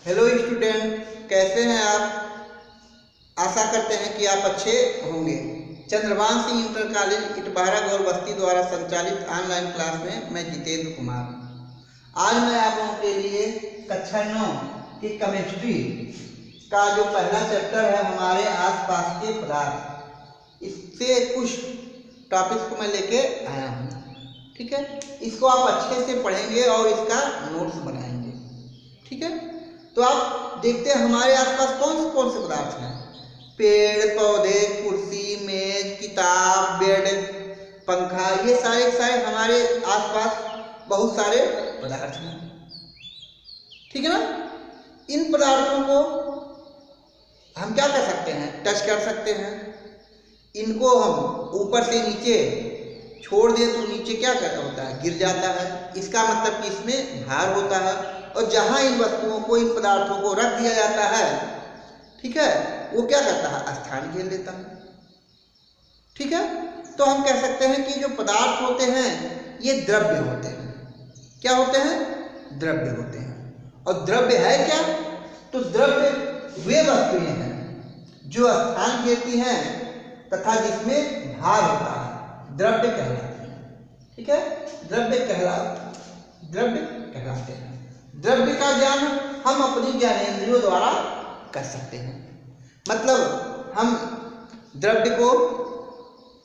Hello student, कैसे हैं आप? आशा करते हैं कि आप अच्छे होंगे। चंद्रभान सिंह इंटर कॉलेज इटबारा गौर बस्ती द्वारा संचालित ऑनलाइन क्लास में मैं जितेंद्र कुमार। आज मैं आप लोगों के लिए कक्षा 9 की केमिस्ट्री का जो पहला चैप्टर है हमारे आसपास के पदार्थ, इससे कुछ टॉपिक्स को मैं लेके आया हूँ। ठीक है, इसको आप अच्छे से पढ़ेंगे और इसका नोट्स बनाएंगे। ठीक है, तो आप देखते हैं हमारे आसपास कौन से पदार्थ हैं। पेड़ पौधे, कुर्सी, मेज, किताब, बेड, पंखा, ये सारे हमारे आसपास बहुत सारे पदार्थ हैं। ठीक है ना। इन पदार्थों को हम क्या कर सकते हैं? टच कर सकते हैं। इनको हम ऊपर से नीचे छोड़ दें तो नीचे क्या होता है? गिर जाता है। इसका मतलब कि इसमें भार होता है। और जहाँ इन वस्तुओं को, इन पदार्थों को रख दिया जाता है, ठीक है, वो क्या करता है? स्थान घेर लेता है। ठीक है, तो हम कह सकते हैं कि जो पदार्थ होते हैं ये द्रव्य होते हैं। क्या होते हैं? द्रव्य होते हैं। और द्रव्य है क्या? तो द्रव्य वे वस्तुएं हैं जो स्थान घेरती हैं तथा जिसमें भार होता है, द्रव्य कहलाते हैं। ठीक है, द्रव्य कहलाते हैं। द्रव्य का ज्ञान हम अपनी ज्ञानेंद्रियों द्वारा कर सकते हैं। मतलब हम द्रव्य को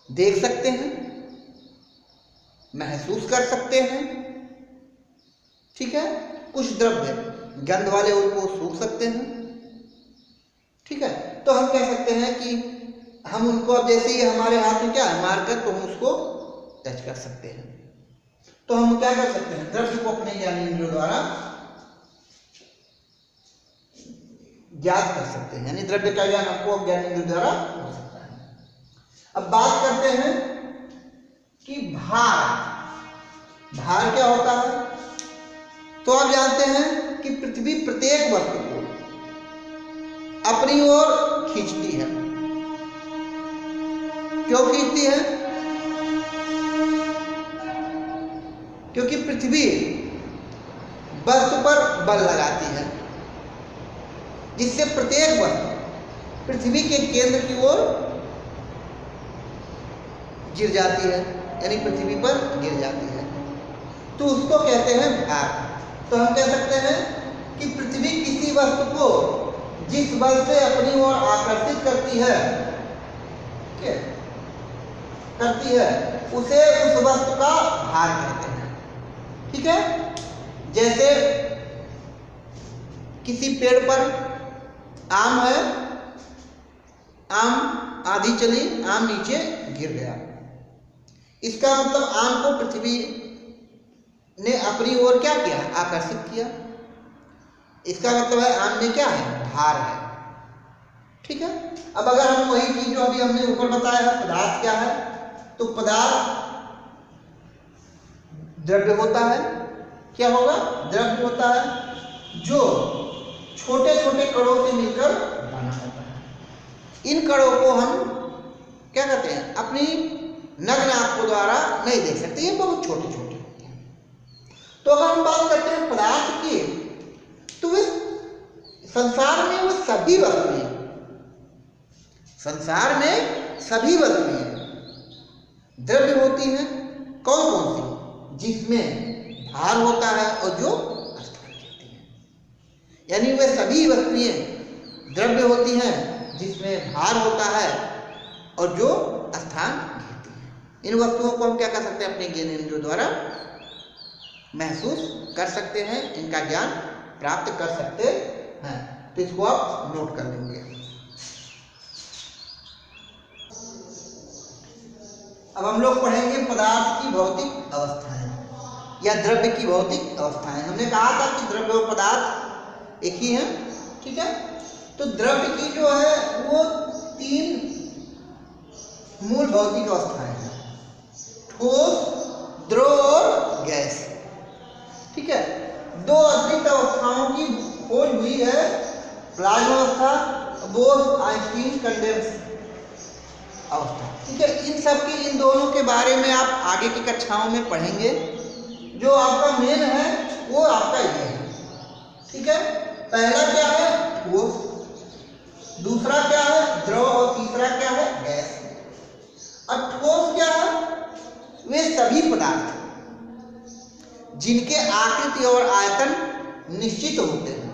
देख सकते हैं, महसूस कर सकते हैं। ठीक है, कुछ द्रव्य गंध वाले उनको सूंघ सकते हैं। ठीक है, तो हम कह सकते हैं कि हम उनको, अब जैसे ही हमारे हाथ में क्या है, मारकर, तो हम उसको टच कर सकते हैं। तो हम क्या कर सकते हैं? द्रव्य को अपने ज्ञानेंद्रियों द्वारा ज्ञात कर सकते हैं, यानी द्रव्य का ज्ञान हमको ज्ञानेंद्रियों द्वारा हो सकता है। अब बात करते हैं कि भार क्या होता है। तो आप जानते हैं कि पृथ्वी प्रत्येक वस्तु को अपनी ओर खींचती है। क्यों खींचती है? क्योंकि पृथ्वी वस्तु पर बल लगाती है, जिससे प्रत्येक वस्तु पृथ्वी के केंद्र की ओर गिर जाती है, यानी पृथ्वी पर गिर जाती है। तो उसको कहते हैं भार। तो हम कह सकते हैं कि पृथ्वी किसी वस्तु को जिस बल से अपनी ओर आकर्षित करती है, उसे उस वस्तु का भार कहते हैं। ठीक है, जैसे किसी पेड़ पर आम है, आम आधी चली, आम नीचे गिर गया। इसका मतलब आम को पृथ्वी ने अपनी ओर क्या किया? आकर्षित किया। इसका मतलब है आम में क्या है? भार है। ठीक है, अब अगर हम वही चीज जो अभी हमने ऊपर बताया है, पदार्थ क्या है, तो पदार्थ द्रव्य होता है। क्या होगा? द्रव्य होता है जो छोटे छोटे कणों से मिलकर बना होता है। इन कणों को हम क्या कहते हैं? अपनी नग्न आंखों द्वारा नहीं देख सकते, ये बहुत छोटे छोटे होते हैं। तो अगर हम बात करते हैं पदार्थ की, तो वे संसार में वो सभी वस्तुएं द्रव्य होती हैं। कौन कौन सी? जिसमें भार होता है और जो स्थान घेरती हैं। यानी वे सभी वस्तुएं द्रव्य होती हैं जिसमें भार होता है और जो स्थान घेरती हैं। इन वस्तुओं को हम क्या कर सकते हैं? अपने ज्ञानेंद्रियों द्वारा महसूस कर सकते हैं, इनका ज्ञान प्राप्त कर सकते हैं। तो इसको आप नोट कर लेंगे। अब हम लोग पढ़ेंगे पदार्थ की भौतिक अवस्थाएं या द्रव्य की भौतिक अवस्थाएं। हमने कहा था कि द्रव्य और पदार्थ एक ही है। ठीक है, तो द्रव्य की जो है वो 3 मूल भौतिक अवस्थाएं हैं: ठोस, द्रव और गैस। ठीक है, 2 अतिरिक्त अवस्थाओं की खोज हुई है: प्लाज्मा अवस्था, बोस-आइंस्टीन कंडेंस अवस्था। ठीक है, इन दोनों के बारे में आप आगे की कक्षाओं में पढ़ेंगे। जो आपका मेन है वो आपका ये है। ठीक है, पहला क्या है? ठोस, दूसरा क्या है? द्रव, और तीसरा क्या है? गैस। अब ठोस क्या है? वे सभी पदार्थ जिनके आकृति और आयतन निश्चित होते हैं।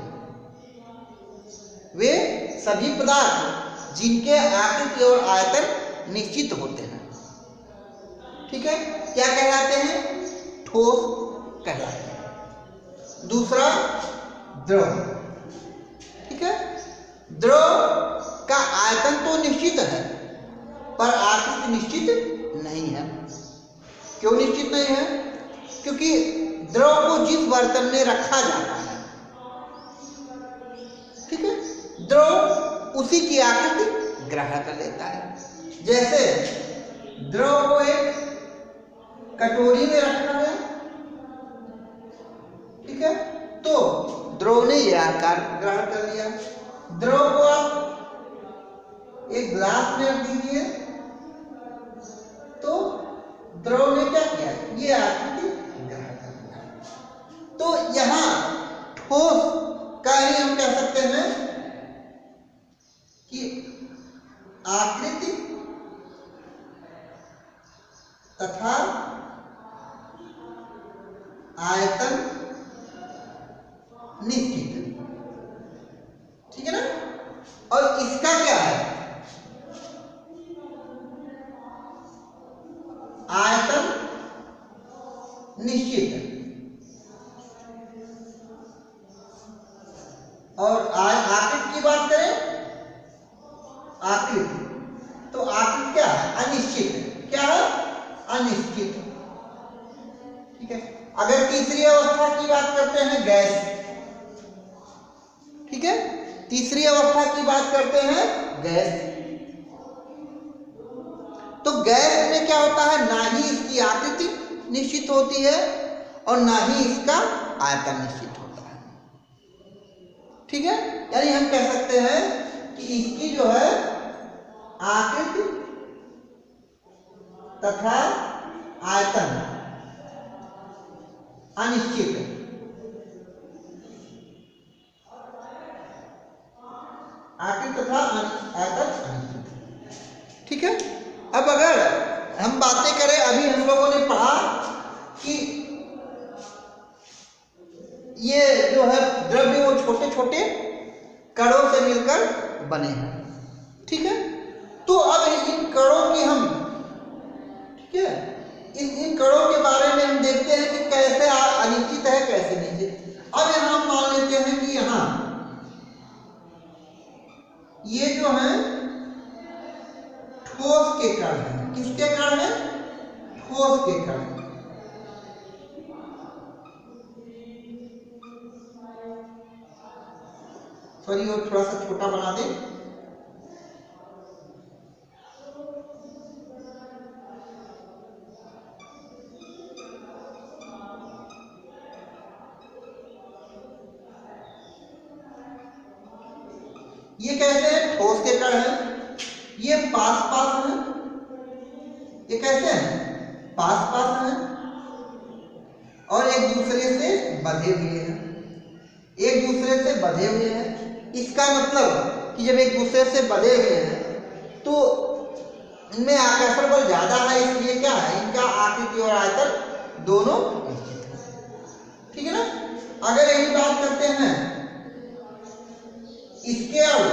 वे सभी पदार्थ जिनके आकृति और आयतन निश्चित होते हैं। ठीक है, क्या कहलाते हैं? ठोस कहलाते हैं। दूसरा द्रव। ठीक है, द्रव का आयतन तो निश्चित है पर आकृति निश्चित नहीं है। क्यों निश्चित नहीं है? क्योंकि द्रव को जिस बर्तन में रखा जाता है, ठीक है, द्रव उसी की आकृति ग्रहण कर लेता है। जैसे द्रव को एक कटोरी में रखा गया, ठीक है, तो द्रव ने यह आकार ग्रहण कर लिया। द्रव को आप एक ग्लास में रख दीजिए तो द्रव ने क्या किया? ये आकृति ग्रहण कर लिया। तो यहां ठोस का ही हम कह सकते हैं कि आकृति तथा आयतन निश्चित। ठीक है ना? और इसका क्या है? आयतन निश्चित। और आकृति की बात करें, आकृति तो आकृति क्या है? अनिश्चित। क्या है? अनिश्चित। ठीक है, अगर तीसरी अवस्था की बात करते हैं, गैस। ठीक है, तीसरी अवस्था की बात करते हैं, गैस। तो गैस में क्या होता है? ना ही इसकी आकृति निश्चित होती है और ना ही इसका आयतन निश्चित होता है। ठीक है, यानी हम कह सकते हैं कि इसकी जो है आकृति तथा आयतन अनिश्चित है। आकृति तथा आयतन अनिश्चित। ठीक है, अब अगर हम बातें करें, अभी हम लोगों ने पढ़ा कि ये जो है द्रव्य वो छोटे छोटे कणों से मिलकर बने हैं। ठीक है, तो अब इन कणों की हम, ठीक है, इन कणों के बारे में हम देखते हैं कि कैसे अनिश्चित है, कैसे निश्चित। अब यहां हम मान लेते हैं कि यहां ये जो है ठोस के कण हैं। किसके कण हैं? ठोस के कण। सॉरी, वो थोड़ा सा छोटा बना दे। ये कैसे हैं? ठोस के कण हैं। ये पास पास हैं। ये कैसे हैं? पास पास हैं और एक दूसरे से बंधे हुए हैं। एक दूसरे से बंधे हुए हैं, इसका मतलब कि जब एक दूसरे से बंधे हुए हैं तो इनमें आकर्षण बल ज्यादा है, इसलिए क्या है? इनका आकृति और आयतन दोनों निश्चित है। ठीक है ना? अगर यही बात करते हैं इसके और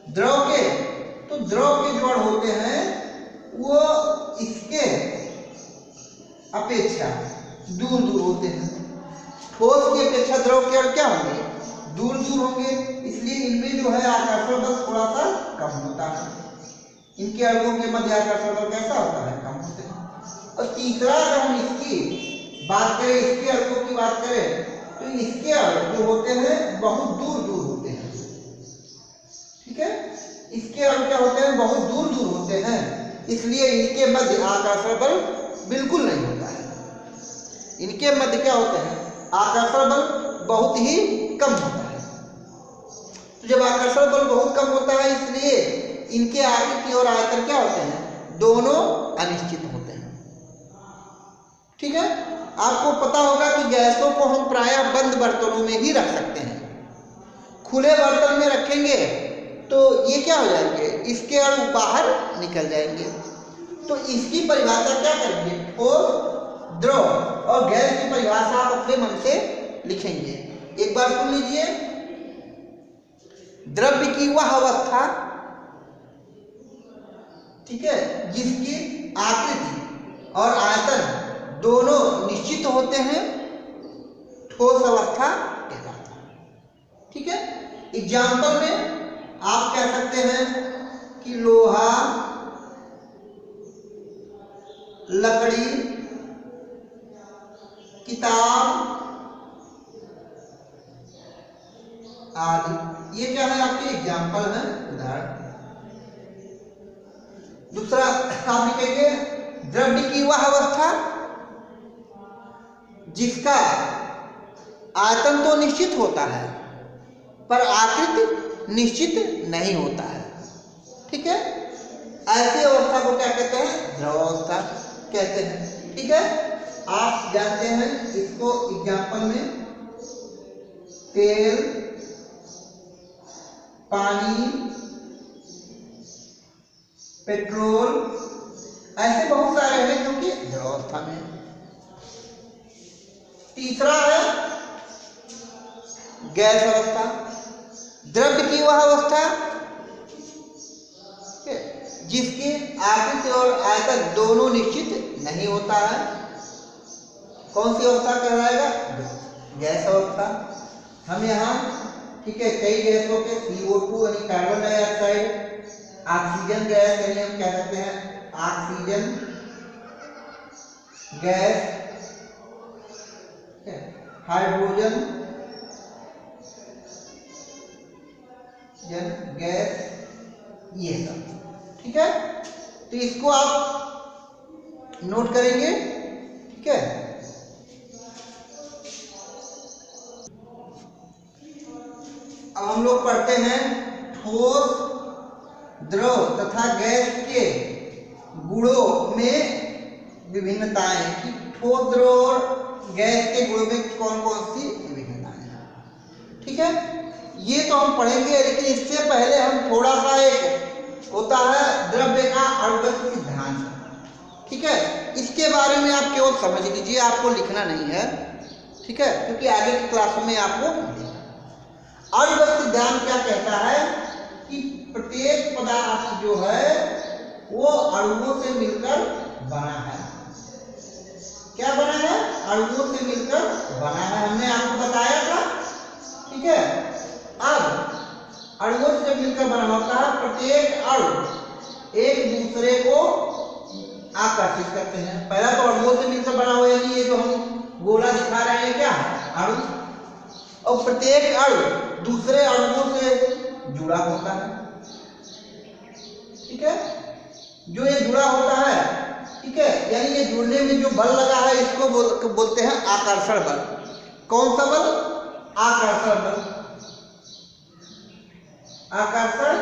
द्रव के, तो द्रव के जो होते हैं वो इसके अपेक्षा दूर दूर होते हैं। ठोस की अपेक्षा द्रव के और क्या होंगे? दूर दूर होंगे, इसलिए इनमें जो है आकर्षण बल थोड़ा सा कम होता है। इनके अणुओं के मध्य आकर्षण बल कैसा होता है? कम होते हैं। और तीसरा, अगर हम इसकी बात करें, इसके अणुओं की बात करें, तो इसके अणु जो होते हैं बहुत दूर दूर होते हैं। ठीक है, इसके अणु क्या होते हैं? बहुत दूर दूर होते हैं, इसलिए इनके मध्य आकर्षण बल बिल्कुल नहीं होता है। इनके मध्य क्या होते हैं? आकर्षण बल बहुत ही कम होता है। तो जब आकर्षण बल बहुत कम होता है, इसलिए इनके आकृति और आयतन क्या होते हैं? दोनों अनिश्चित होते हैं। ठीक है, आपको पता होगा कि गैसों को हम प्रायः बंद बर्तनों में ही रख सकते हैं। खुले बर्तन में रखेंगे तो ये क्या हो जाएंगे, इसके अणु बाहर निकल जाएंगे। तो इसकी परिभाषा क्या करेंगे, ठोस, द्रव और गैस की परिभाषा आप अपने मन से लिखेंगे। एक बार सुन लीजिए, द्रव्य की वह अवस्था, ठीक है, जिसकी आकृति और आयतन दोनों निश्चित होते हैं, ठोस अवस्था कहलाता है। ठीक है, एग्जाम्पल में आप कह सकते हैं कि लोहा, लकड़ी, किताब आदि, ये क्या है आपके एग्जाम्पल है, उदाहरण। दूसरा आप लिखेंगे द्रव्य की वह अवस्था जिसका आयतन तो निश्चित होता है पर आकृति निश्चित नहीं होता है। ठीक है, ऐसी अवस्था को क्या कहते हैं, द्रव अवस्था कहते हैं। ठीक है, आप जानते हैं इसको एग्जाम्पल में तेल, पानी, पेट्रोल, ऐसे बहुत सारे हैं जो कि द्रव अवस्था में। तीसरा है गैस अवस्था। द्रव्य की वह अवस्था जिसकी आकृति और आयतन दोनों निश्चित नहीं होता है। कौन सी अवस्था कहलाएगा, गैस अवस्था। हम यहाँ, ठीक है, कई गैसों के CO2 यानी कार्बन डाइऑक्साइड, ऑक्सीजन गैस यानी हम कह सकते हैं ऑक्सीजन गैस, हाइड्रोजन गैस, ये सब। ठीक है, तो इसको आप नोट करेंगे। ठीक है, अब हम लोग पढ़ते हैं ठोस, द्रव तथा गैस के गुणों में विभिन्नताएं, कि ठोस, द्रव और गैस के गुणों में कौन कौन सी विभिन्नताएं हैं। ठीक है, ये तो हम पढ़ेंगे, लेकिन इससे पहले हम थोड़ा सा, एक होता है द्रव्य का अणुगत सिद्धांत। ठीक है, इसके बारे में आप केवल समझ लीजिए, आपको लिखना नहीं है। ठीक है, क्योंकि आगे की क्लासों में आपको अणुगत सिद्धांत क्या कहता है कि प्रत्येक पदार्थ जो है वो अणुओं से मिलकर बना है। क्या बना है, अणुओं से मिलकर बना है, हमने आपको बताया था। ठीक है, अब अणुओं से मिलकर बना होता है, प्रत्येक अणु एक दूसरे को आकर्षित करते हैं। पहला तो अणुओं से मिलकर बना हुआ, यानी ये जो हम गोला दिखा रहे हैं क्या है, अणु। और प्रत्येक अणु दूसरे अणुओं से जुड़ा होता है। ठीक है, जो ये जुड़ा होता है, ठीक है, यानी ये जुड़ने में जो बल लगा है इसको बोलते हैं आकर्षण बल। कौन सा बल, आकर्षण बल, आकर्षण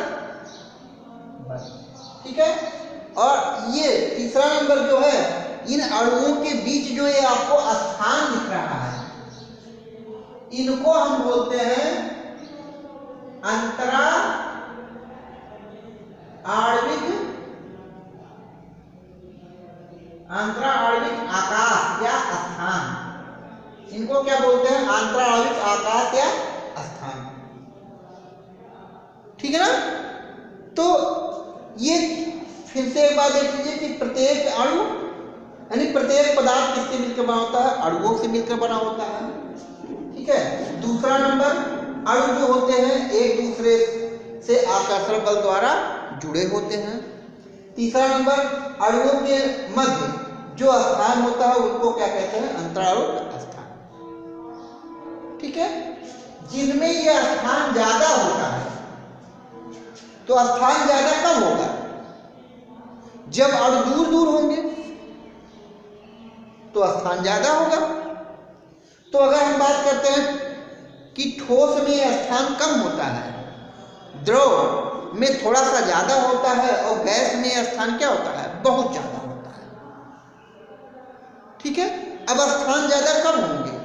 बल। ठीक है, और ये तीसरा नंबर जो है, इन अणुओं के बीच जो ये आपको स्थान दिख रहा है, इनको हम बोलते हैं अंतरा आणविक आकाश या स्थान। इनको क्या बोलते हैं, अंतराणविक आकाश या स्थान। ठीक है ना, तो ये फिर से एक बात देख लीजिए कि प्रत्येक अणु यानी प्रत्येक पदार्थ किससे मिलकर बना होता है, अणुओं से मिलकर बना होता है। ठीक है, दूसरा नंबर, अणु जो होते हैं एक दूसरे से आकर्षण बल द्वारा जुड़े होते हैं। तीसरा नंबर, अणुओं के मध्य जो स्थान होता है उनको क्या कहते हैं, अंतराणविक स्थान। ठीक है, जिनमें ये स्थान ज्यादा होता है, तो स्थान ज्यादा कम होगा जब अणु दूर दूर होंगे तो स्थान ज्यादा होगा। तो अगर हम बात करते हैं कि ठोस में स्थान कम होता है, द्रव में थोड़ा सा ज्यादा होता है, और गैस में स्थान क्या होता है, बहुत ज्यादा होता है। ठीक है, अब स्थान ज्यादा कम होंगे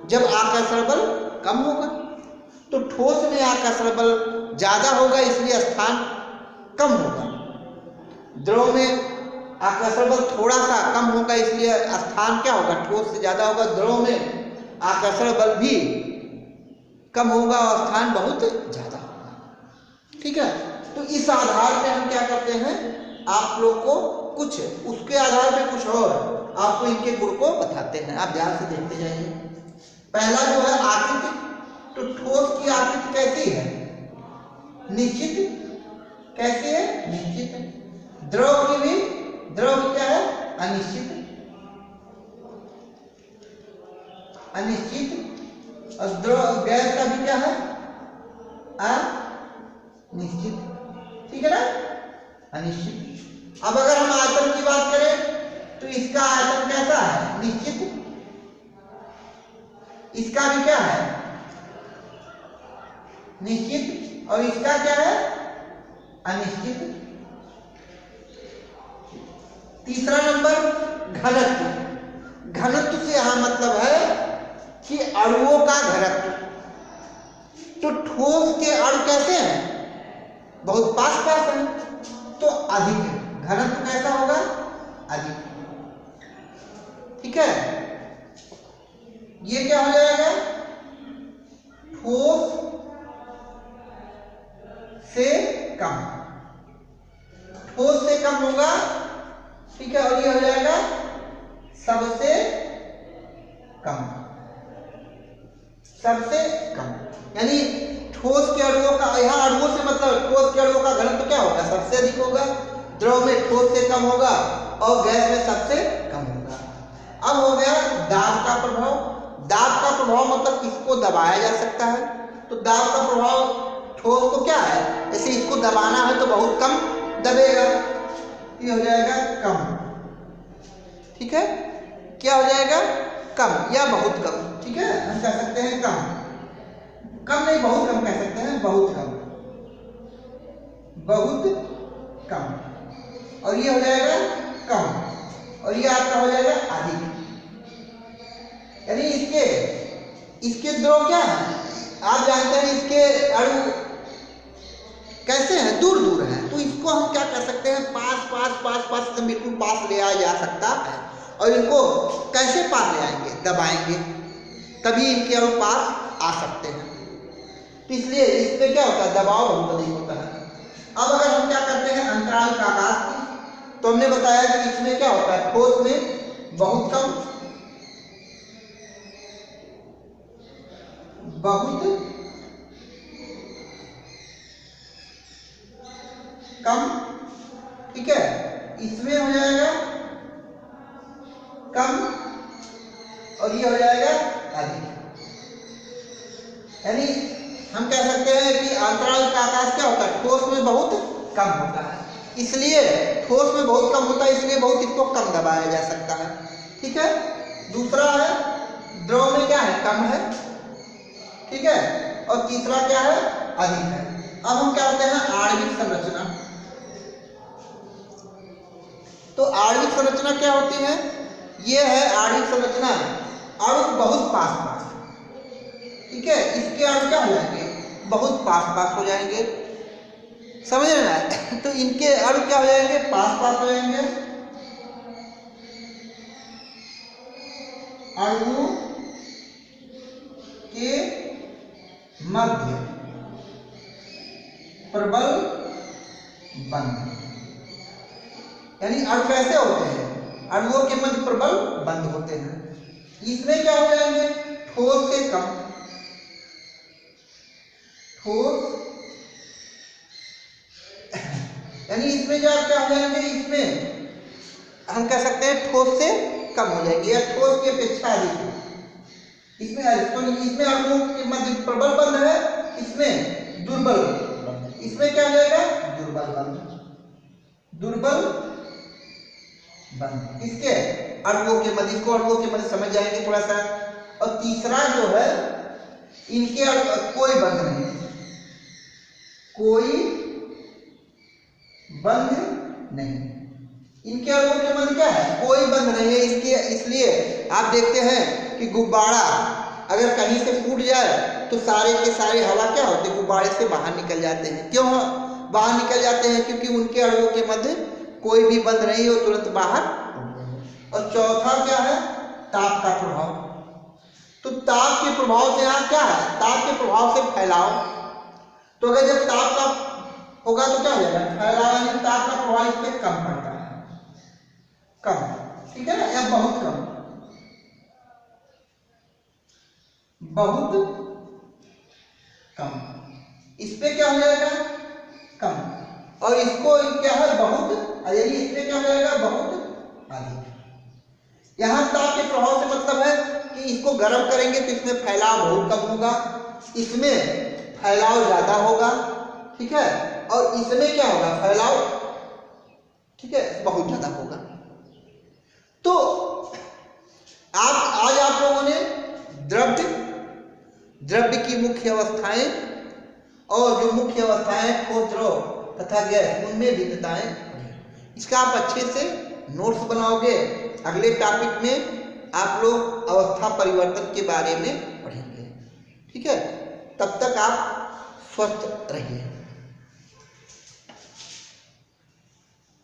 जब आकर्षण बल कम होगा। तो ठोस में आकर्षण बल ज्यादा होगा इसलिए स्थान कम होगा, द्रव में आकर्षण बल थोड़ा सा कम होगा इसलिए स्थान क्या होगा, ठोस से ज्यादा होगा। द्रव में आकर्षण बल भी कम होगा और स्थान बहुत ज्यादा होगा। ठीक है, तो इस आधार पे हम क्या करते हैं, आप लोग को कुछ उसके आधार पे कुछ और आपको इनके गुण को बताते हैं, आप ध्यान से देखते जाइए। पहला जो है आकृति, तो ठोस की आकृति कैसी है, निश्चित। कैसी है, निश्चित है। द्रव की भी, द्रव क्या है, अनिश्चित, अनिश्चित। और द्रव गैस का भी क्या है, अनिश्चित। ठीक है ना, अनिश्चित। अब अगर हम आयतन की बात करें तो इसका आयतन कैसा है, निश्चित। इसका भी क्या है, निश्चित। और इसका क्या है, अनिश्चित। तीसरा नंबर घनत्व। घनत्व से यहां मतलब है कि अणुओं का घनत्व। तो ठोस के अणु कैसे हैं, बहुत पास पास हैं, तो अधिक है। घनत्व कैसा होगा, अधिक। ठीक है, ये क्या हो जाएगा, ठोस से कम, ठोस से कम होगा। ठीक है, और ये हो जाएगा सबसे कम, सबसे कम। यानी ठोस के अणुओं का, यहाँ अणुओं से मतलब ठोस के अणुओं का घनत्व क्या होगा, सबसे अधिक होगा। द्रव में ठोस से कम होगा और गैस में सबसे कम होगा। अब हो गया दाब का प्रभाव। दाब का प्रभाव मतलब इसको दबाया जा सकता है, तो दाब का प्रभाव ठोस को क्या है, जैसे इसको दबाना है तो बहुत कम दबेगा, ये हो जाएगा कम। ठीक है, क्या हो जाएगा, कम या बहुत कम। ठीक है, हम कह सकते हैं कम, कम नहीं बहुत कम कह सकते हैं, बहुत कम, बहुत कम। और ये हो जाएगा कम, और ये आपका हो जाएगा अधिक। यानी इसके द्रव क्या है, आप जानते हैं इसके अणु कैसे हैं, दूर दूर हैं, तो इसको हम क्या कर सकते हैं, पास पास पास पास से बिल्कुल पास ले आया जा सकता है। और इनको कैसे पास ले आएंगे, दबाएंगे, तभी इनके अणु पास आ सकते हैं। तो इसलिए इसमें क्या होता है, दबाव बहुत अधिक होता है। अब अगर हम क्या करते हैं अंतराल का आकाश की, तो हमने बताया कि इसमें क्या होता है, ठोस में बहुत कम, बहुत कम। ठीक है, इसमें हो जाएगा कम और ये हो जाएगा अधिक। यानी हम कह सकते हैं कि अंतराल का आकाश क्या होता है, ठोस में बहुत कम होता है, इसलिए ठोस में बहुत कम होता है, इसलिए बहुत इसको कम दबाया जा सकता है। ठीक है, दूसरा है द्रव में क्या है, कम है। ठीक है, और तीसरा क्या है, अधिक है। अब हम क्या करते हैं आणविक संरचना। तो आणविक संरचना क्या होती है, ये है आणविक संरचना, अणु बहुत पास पास। ठीक है, इसके अणु क्या हो जाएंगे, बहुत पास पास हो जाएंगे, समझ रहे ना। तो इनके अणु क्या हो जाएंगे, पास पास हो जाएंगे। अणु के मध्य प्रबल बंध, यानी अणु कैसे होते हैं, अणुओं के मध्य प्रबल बंध होते हैं। इसमें क्या हो जाएंगे, ठोस से कम, ठोस, यानी इसमें जो क्या हो जाएंगे, इसमें हम कह सकते हैं ठोस से कम हो जाएंगे या ठोस की अपेक्षा अधिक। इसमें इसमें अणुओं के मध्य प्रबल बंध है, इसमें दुर्बल बंध। इसमें क्या हो जाएगा, दुर्बल बंध, दुर्बल बंध। इसके अणुओं के मध्य, इसको अणुओं के मध्य समझ जाएंगे थोड़ा सा। और तीसरा जो है, इनके कोई बंध नहीं, कोई बंध नहीं, इनके अणुओं के मध्य क्या है, कोई बंध नहीं है। इसके इसलिए आप देखते हैं कि गुब्बारा अगर कहीं से फूट जाए तो सारे के सारे हवा क्या होते हैं, गुब्बारे से बाहर निकल जाते हैं। क्यों बाहर निकल जाते हैं? क्योंकि उनके अणुओं के मध्य कोई भी बंध नहीं हो, तुरंत बाहर। और चौथा क्या है, ताप का प्रभाव। तो ताप के प्रभाव से यहाँ क्या है, ताप के प्रभाव से फैलाव। तो अगर जब ताप का होगा तो क्या हो जाएगा, फैलाव, यानी ताप का प्रभाव इसमें कम पड़ता है, कम, ठीक है ना, या बहुत कम, बहुत कम, इस पे क्या हो जाएगा, कम। और इसको क्या है, बहुत, यदि इस पे क्या हो जाएगा, बहुत अधिक। यहां ताप के प्रभाव से मतलब है कि इसको गर्म करेंगे तो इसमें फैलाव बहुत कम होगा, इसमें फैलाव ज्यादा होगा, ठीक है, और इसमें क्या होगा, फैलाव, ठीक है, बहुत ज्यादा होगा। तो आज आप लोगों ने द्रव्य की मुख्य अवस्थाएं और जो मुख्य अवस्थाएं ठोस, द्रव तथा गैस, उनमें भिन्नताएं, इसका आप अच्छे से नोट्स बनाओगे। अगले टॉपिक में आप लोग अवस्था परिवर्तन के बारे में पढ़ेंगे, ठीक है। तब तक आप स्वस्थ रहिए।